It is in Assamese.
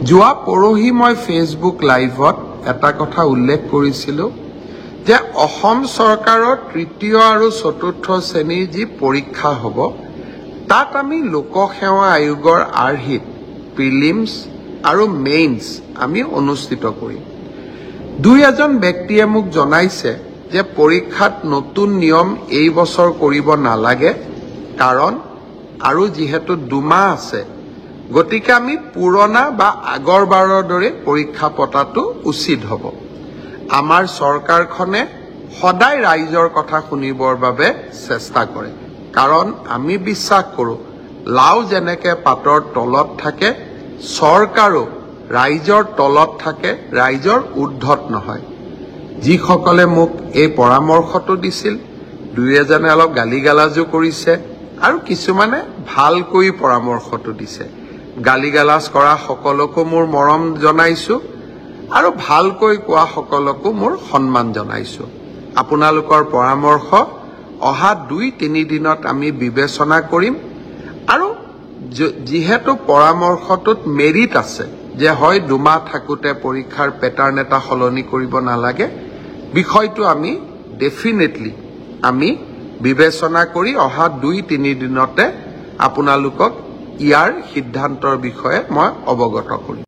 যোৱা পৰহি মই ফেচবুক লাইভত এটা কথা উল্লেখ কৰিছিলো যে অসম চৰকাৰৰ তৃতীয় আৰু চতুৰ্থ শ্ৰেণীৰ যি পৰীক্ষা হ'ব তাত আমি লোকসেৱা আয়োগৰ আৰ্হিত প্ৰিলিমছ আৰু মেইনছ আমি অনুষ্ঠিত কৰিম। দুই এজন ব্যক্তিয়ে মোক জনাইছে যে পৰীক্ষাত নতুন নিয়ম এই বছৰ কৰিব নালাগে, কাৰণ আৰু যিহেতু 2 মাহ আছে গতিকে আমি পুৰণা বা আগৰবাৰৰ দৰে পৰীক্ষা পতাটো উচিত হ'ব। আমাৰ চৰকাৰখনে সদায় ৰাইজৰ কথা শুনিবৰ বাবে চেষ্টা কৰে, কাৰণ আমি বিশ্বাস কৰোঁ লাও যেনেকৈ পাতৰ তলত থাকে চৰকাৰো ৰাইজৰ তলত থাকে, ৰাইজৰ ঊৰ্ধত নহয়। যিসকলে মোক এই পৰামৰ্শটো দিছিল দুই এজনে অলপ গালিগালাজো কৰিছে আৰু কিছুমানে ভালকৈ পৰামৰ্শটো দিছে। গালিগালাজ কৰা সকলকো মোৰ মৰম জনাইছো আৰু ভালকৈ কোৱা সকলকো মোৰ সন্মান জনাইছো। আপোনালোকৰ পৰামৰ্শ অহা 2-3 দিনত আমি বিবেচনা কৰিম আৰু যিহেতু পৰামৰ্শটোত মেৰিট আছে যে হয় 2 মাহ থাকোতে পৰীক্ষাৰ পেটাৰ্ণ এটা সলনি কৰিব নালাগে, বিষয়টো আমি ডেফিনেটলি আমি বিবেচনা কৰি অহা 2-3 দিনতে আপোনালোকক ইয়াৰ সিদ্ধান্তৰ বিষয়ে মই অৱগত কৰিম।